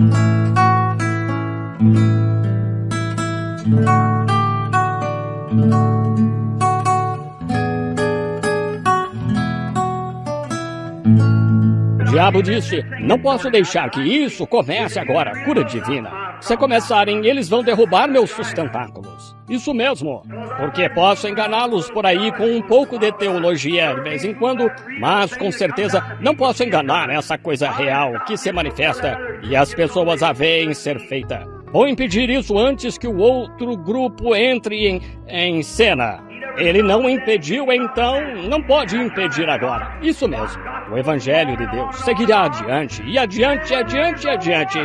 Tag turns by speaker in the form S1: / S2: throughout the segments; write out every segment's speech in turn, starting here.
S1: O diabo disse: não posso deixar que isso comece agora, cura divina. Se começarem, eles vão derrubar meus sustentáculos. Isso mesmo, porque posso enganá-los por aí com um pouco de teologia de vez em quando, mas com certeza não posso enganar essa coisa real que se manifesta e as pessoas a veem ser feita. Vou impedir isso antes que o outro grupo entre em cena. Ele não impediu, então não pode impedir agora. Isso mesmo. O Evangelho de Deus seguirá adiante, e adiante, adiante, adiante.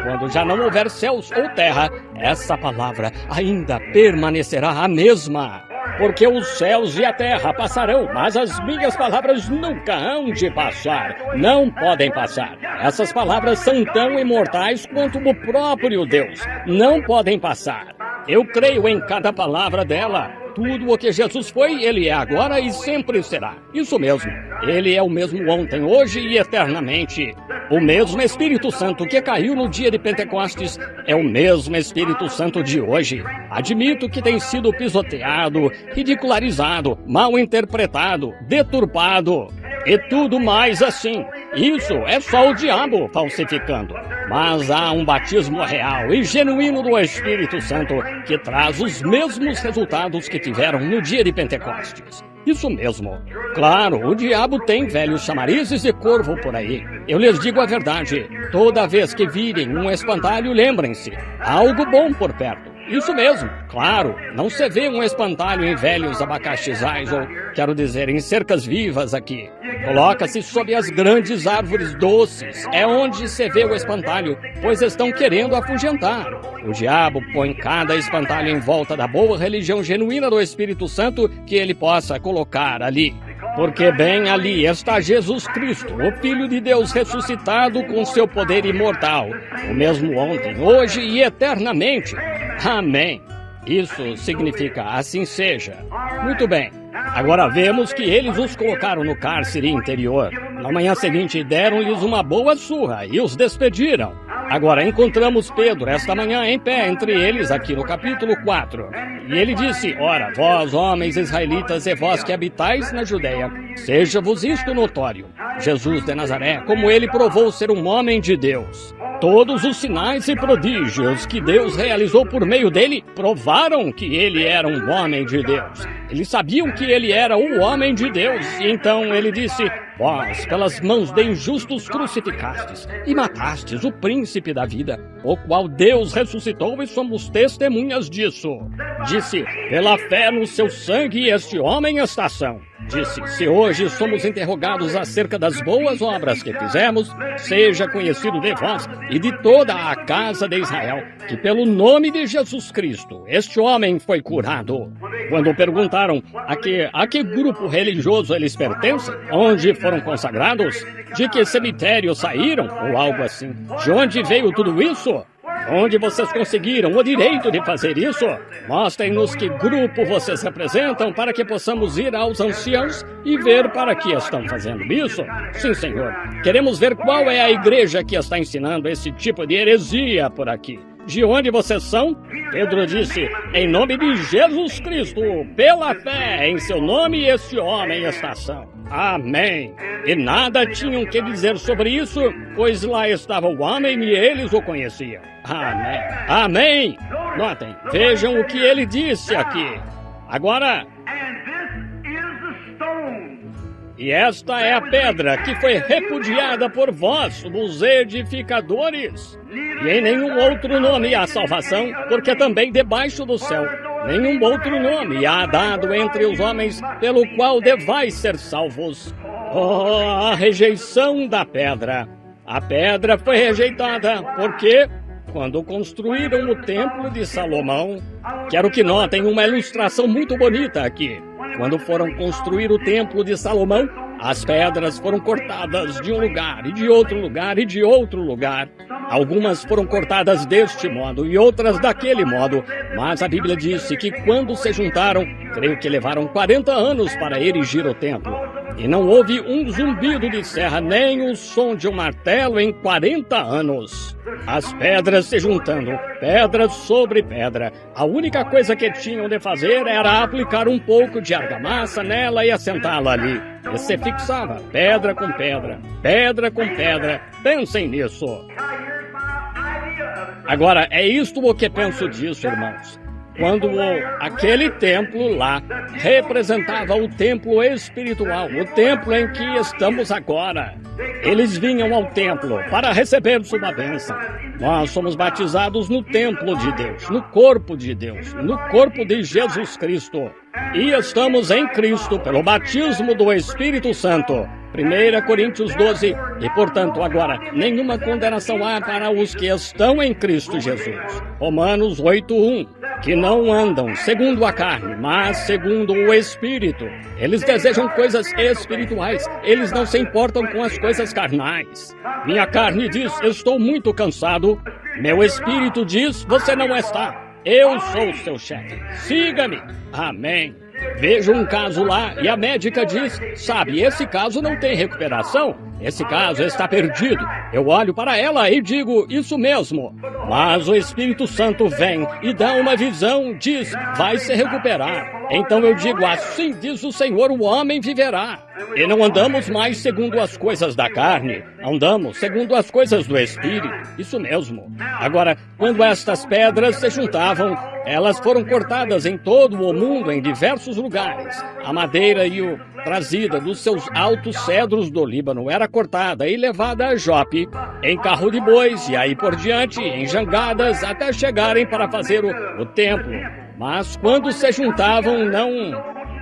S1: Quando já não houver céus ou terra, essa palavra ainda permanecerá a mesma. Porque os céus e a terra passarão, mas as minhas palavras nunca hão de passar. Não podem passar. Essas palavras são tão imortais quanto o próprio Deus. Não podem passar. Eu creio em cada palavra dela. Tudo o que Jesus foi, Ele é agora e sempre será. Isso mesmo. Ele é o mesmo ontem, hoje e eternamente. O mesmo Espírito Santo que caiu no dia de Pentecostes é o mesmo Espírito Santo de hoje. Admito que tem sido pisoteado, ridicularizado, mal interpretado, deturpado e tudo mais assim. Isso é só o diabo falsificando. Mas há um batismo real e genuíno do Espírito Santo que traz os mesmos resultados que tiveram no dia de Pentecostes. Isso mesmo. Claro, o diabo tem velhos chamarizes e corvo por aí. Eu lhes digo a verdade. Toda vez que virem um espantalho, lembrem-se, há algo bom por perto. Isso mesmo, claro, não se vê um espantalho em velhos abacaxizais, ou, quero dizer, em cercas vivas aqui. Coloca-se sob as grandes árvores doces, é onde se vê o espantalho, pois estão querendo afugentar. O diabo põe cada espantalho em volta da boa religião genuína do Espírito Santo que ele possa colocar ali. Porque bem ali está Jesus Cristo, o Filho de Deus ressuscitado com seu poder imortal, o mesmo ontem, hoje e eternamente. Amém. Isso significa assim seja. Muito bem. Agora vemos que eles os colocaram no cárcere interior. Na manhã seguinte deram-lhes uma boa surra e os despediram. Agora encontramos Pedro esta manhã em pé entre eles aqui no capítulo 4. E ele disse: ora, vós, homens israelitas, e vós que habitais na Judeia, seja-vos isto notório. Jesus de Nazaré, como ele provou ser um homem de Deus. Todos os sinais e prodígios que Deus realizou por meio dele provaram que ele era um homem de Deus. Eles sabiam que ele era o homem de Deus. E então ele disse: vós, pelas mãos de injustos crucificastes e matastes o príncipe da vida, o qual Deus ressuscitou e somos testemunhas disso. Disse: pela fé no seu sangue este homem está são. Disse: se hoje somos interrogados acerca das boas obras que fizemos, seja conhecido de vós e de toda a casa de Israel, que pelo nome de Jesus Cristo, este homem foi curado. Quando perguntaram a que grupo religioso eles pertencem, onde foram consagrados, de que cemitério saíram, ou algo assim, de onde veio tudo isso? Onde vocês conseguiram o direito de fazer isso? Mostrem-nos que grupo vocês representam para que possamos ir aos anciãos e ver para que estão fazendo isso. Sim, Senhor. Queremos ver qual é a igreja que está ensinando esse tipo de heresia por aqui. De onde vocês são? Pedro disse: em nome de Jesus Cristo, pela fé em seu nome, este homem está são. Amém. E nada tinham que dizer sobre isso, pois lá estava o homem e eles o conheciam. Amém. Amém. Notem, vejam o que ele disse aqui. Agora, e esta é a pedra que foi repudiada por vós, os edificadores. E em nenhum outro nome há salvação, porque também debaixo do céu nenhum outro nome há dado entre os homens pelo qual devais ser salvos. Oh, a rejeição da pedra. A pedra foi rejeitada, porque quando construíram o templo de Salomão, quero que notem uma ilustração muito bonita aqui. Quando foram construir o templo de Salomão, as pedras foram cortadas de um lugar, e de outro lugar, e de outro lugar. Algumas foram cortadas deste modo, e outras daquele modo. Mas a Bíblia disse que quando se juntaram, creio que levaram 40 anos para erigir o templo. E não houve um zumbido de serra, nem o som de um martelo em 40 anos. As pedras se juntando, pedra sobre pedra. A única coisa que tinham de fazer era aplicar um pouco de argamassa nela e assentá-la ali. E se fixava, pedra com pedra, pedra com pedra. Pensem nisso. Agora, é isto o que penso disso, irmãos. Quando aquele templo lá representava o templo espiritual, o templo em que estamos agora. Eles vinham ao templo para receber sua bênção. Nós somos batizados no templo de Deus, no corpo de Deus, no corpo de Jesus Cristo. E estamos em Cristo pelo batismo do Espírito Santo. 1 Coríntios 12. E, portanto, agora, nenhuma condenação há para os que estão em Cristo Jesus. Romanos 8:1. Que não andam segundo a carne, mas segundo o Espírito. Eles desejam coisas espirituais. Eles não se importam com as coisas carnais. Minha carne diz, estou muito cansado. Meu espírito diz, você não está. Eu sou o seu chefe. Siga-me. Amém. Vejo um caso lá e a médica diz, sabe, esse caso não tem recuperação. Esse caso está perdido. Eu olho para ela e digo, isso mesmo. Mas o Espírito Santo vem e dá uma visão, diz, vai se recuperar. Então eu digo, assim diz o Senhor, o homem viverá. E não andamos mais segundo as coisas da carne, andamos segundo as coisas do Espírito. Isso mesmo. Agora, quando estas pedras se juntavam, elas foram cortadas em todo o mundo, em diversos lugares. A madeira trazida dos seus altos cedros do Líbano era cortada e levada a Jope, em carro de bois e aí por diante, em jangadas, até chegarem para fazer o templo. Mas quando se juntavam,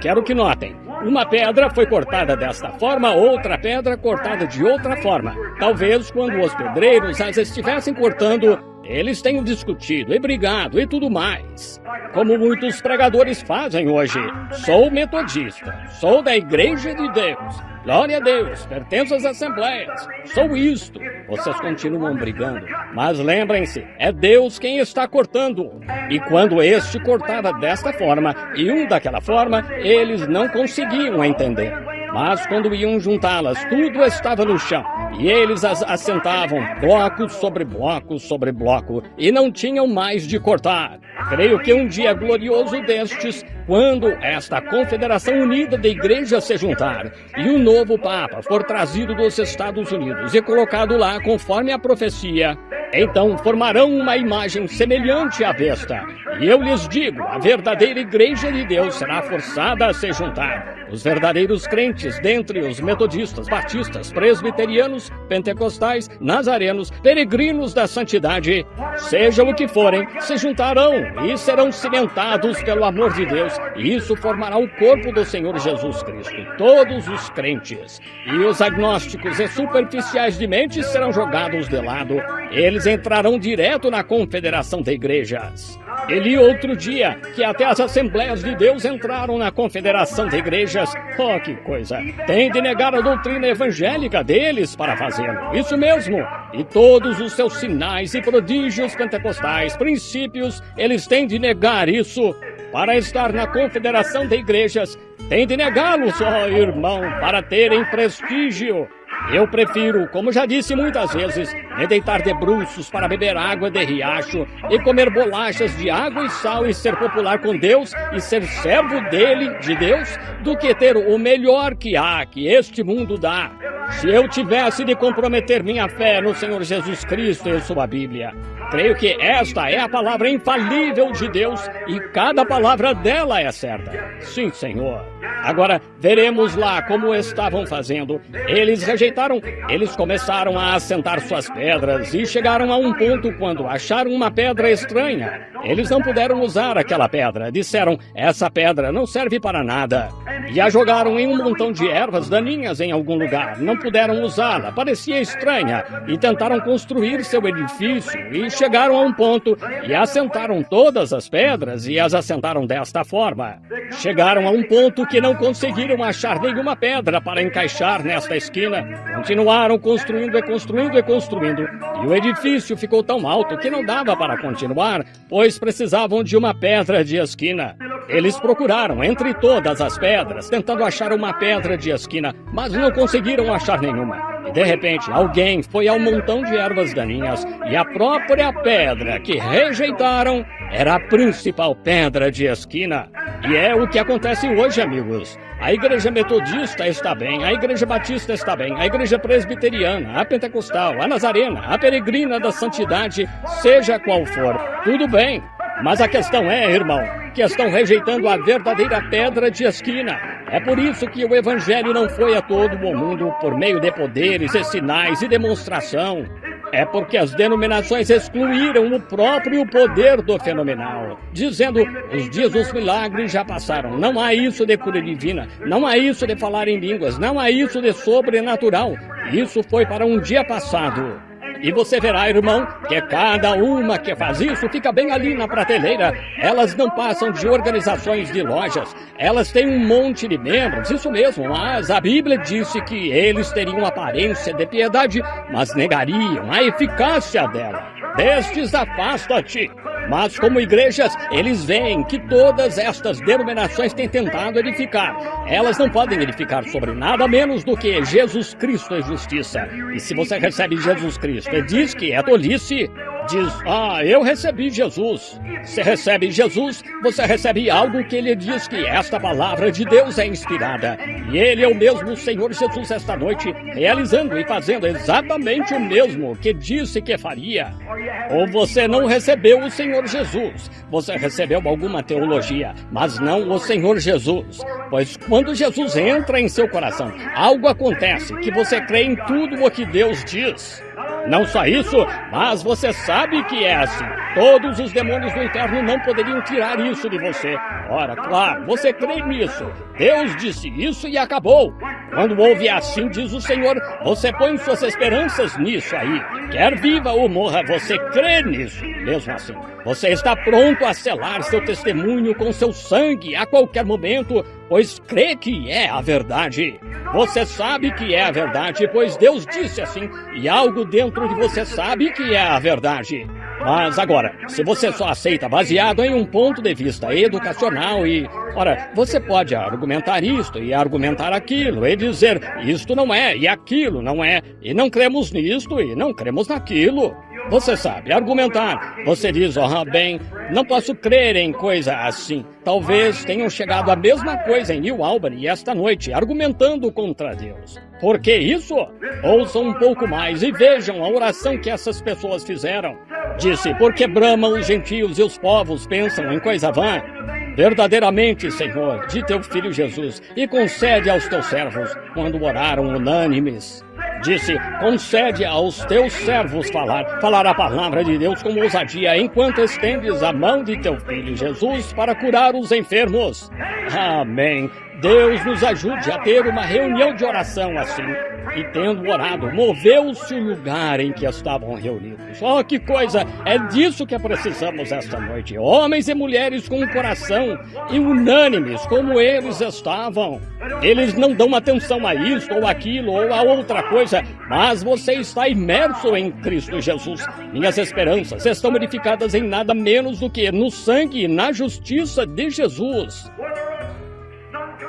S1: quero que notem, uma pedra foi cortada desta forma, outra pedra cortada de outra forma. Talvez quando os pedreiros as estivessem cortando, eles tenham discutido e brigado e tudo mais. Como muitos pregadores fazem hoje. Sou metodista, sou da Igreja de Deus. Glória a Deus, pertenço às assembleias. Sou isto. Vocês continuam brigando. Mas lembrem-se, é Deus quem está cortando. E quando este cortava desta forma e um daquela forma, eles não conseguiam entender. Mas quando iam juntá-las, tudo estava no chão. E eles as assentavam, bloco sobre bloco sobre bloco, e não tinham mais de cortar. Creio que um dia glorioso destes, quando esta Confederação Unida de Igrejas se juntar, e o novo Papa for trazido dos Estados Unidos e colocado lá conforme a profecia, então formarão uma imagem semelhante à besta. E eu lhes digo, a verdadeira Igreja de Deus será forçada a se juntar. Os verdadeiros crentes dentre os metodistas, batistas, presbiterianos, pentecostais, nazarenos, peregrinos da santidade, seja o que forem, se juntarão e serão cimentados pelo amor de Deus. E isso formará o corpo do Senhor Jesus Cristo. Todos os crentes e os agnósticos e superficiais de mente serão jogados de lado. Eles entrarão direto na confederação de igrejas. E li outro dia que até as Assembleias de Deus entraram na confederação de igrejas. Oh, que coisa! Tem de negar a doutrina evangélica deles para fazê-lo. Isso mesmo! E todos os seus sinais e prodígios pentecostais, princípios, eles têm de negar isso. Para estar na confederação de igrejas, tem de negá-los, ó irmão, para terem prestígio. Eu prefiro, como já disse muitas vezes, me deitar de bruços para beber água de riacho e comer bolachas de água e sal e ser popular com Deus e ser servo dele, de Deus, do que ter o melhor que há, que este mundo dá. Se eu tivesse de comprometer minha fé no Senhor Jesus Cristo e sua Bíblia, creio que esta é a palavra infalível de Deus e cada palavra dela é certa. Sim, Senhor. Agora, veremos lá como estavam fazendo. Eles rejeitaram, eles começaram a assentar suas pedras e chegaram a um ponto quando acharam uma pedra estranha. Eles não puderam usar aquela pedra. Disseram, essa pedra não serve para nada. E a jogaram em um montão de ervas daninhas em algum lugar. Não puderam usá-la, parecia estranha. E tentaram construir seu edifício e chegaram a um ponto e assentaram todas as pedras e as assentaram desta forma. Chegaram a um ponto que não conseguiram achar nenhuma pedra para encaixar nesta esquina. Continuaram construindo e construindo e construindo, e o edifício ficou tão alto que não dava para continuar, pois precisavam de uma pedra de esquina. Eles procuraram entre todas as pedras, tentando achar uma pedra de esquina, mas não conseguiram achar nenhuma. E de repente, alguém foi ao montão de ervas daninhas, e a própria pedra que rejeitaram era a principal pedra de esquina. E é o que acontece hoje, amigos. A igreja metodista está bem, a igreja batista está bem, a igreja presbiteriana, a pentecostal, a nazarena, a peregrina da santidade, seja qual for, tudo bem. Mas a questão é, irmão, que estão rejeitando a verdadeira pedra de esquina. É por isso que o evangelho não foi a todo o mundo por meio de poderes e sinais e demonstração. É porque as denominações excluíram o próprio poder do fenomenal, dizendo, os dias dos milagres já passaram, não há isso de cura divina, não há isso de falar em línguas, não há isso de sobrenatural, isso foi para um dia passado. E você verá, irmão, que cada uma que faz isso fica bem ali na prateleira. Elas não passam de organizações de lojas. Elas têm um monte de membros, isso mesmo, mas a Bíblia disse que eles teriam aparência de piedade, mas negariam a eficácia dela. Destes afasta-te. Mas como igrejas, eles veem que todas estas denominações têm tentado edificar. Elas não podem edificar sobre nada menos do que Jesus Cristo é justiça. E se você recebe Jesus Cristo e diz que é tolice, diz, eu recebi Jesus. Se recebe Jesus, você recebe algo que ele diz que esta palavra de Deus é inspirada. E ele é o mesmo Senhor Jesus esta noite, realizando e fazendo exatamente o mesmo que disse que faria. Ou você não recebeu o Senhor Jesus, você recebeu alguma teologia, mas não o Senhor Jesus. Pois quando Jesus entra em seu coração, algo acontece que você crê em tudo o que Deus diz. Não só isso, mas você sabe que é assim. Todos os demônios do inferno não poderiam tirar isso de você. Ora, claro, você crê nisso. Deus disse isso e acabou. Quando ouve assim, diz o Senhor, você põe suas esperanças nisso aí. Quer viva ou morra, você crê nisso. Mesmo assim, você está pronto a selar seu testemunho com seu sangue a qualquer momento, pois crê que é a verdade. Você sabe que é a verdade, pois Deus disse assim, e algo dentro de você sabe que é a verdade. Mas agora, se você só aceita baseado em um ponto de vista educacional e... Ora, você pode argumentar isto e argumentar aquilo e dizer isto não é e aquilo não é, e não cremos nisto e não cremos naquilo. Você sabe argumentar. Você diz, bem, não posso crer em coisa assim. Talvez tenham chegado à mesma coisa em New Albany esta noite, argumentando contra Deus. Por que isso? Ouçam um pouco mais e vejam a oração que essas pessoas fizeram. Disse, porque bramam os gentios e os povos pensam em coisa vã. Verdadeiramente, Senhor, de teu Filho Jesus, e concede aos teus servos, quando oraram unânimes. Disse, concede aos teus servos falar a palavra de Deus com ousadia, enquanto estendes a mão de teu Filho Jesus para curar os enfermos. Amém. Deus nos ajude a ter uma reunião de oração assim. E tendo orado, moveu-se o lugar em que estavam reunidos. Que coisa! É disso que precisamos esta noite. Homens e mulheres com o coração e unânimes como eles estavam. Eles não dão atenção a isto ou aquilo ou a outra coisa, mas você está imerso em Cristo Jesus. Minhas esperanças estão edificadas em nada menos do que no sangue e na justiça de Jesus.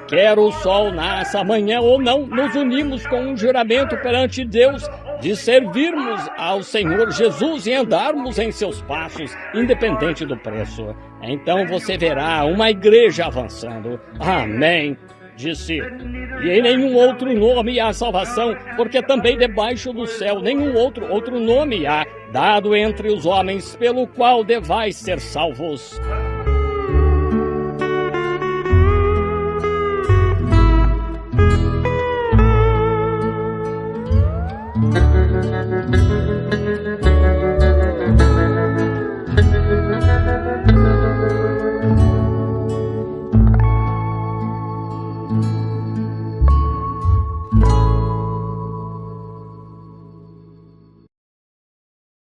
S1: Quer o sol nasça amanhã ou não, nos unimos com um juramento perante Deus de servirmos ao Senhor Jesus e andarmos em seus passos, independente do preço. Então você verá uma igreja avançando. Amém. Disse, e em nenhum outro nome há salvação, porque também debaixo do céu nenhum outro nome há, dado entre os homens, pelo qual devais ser salvos.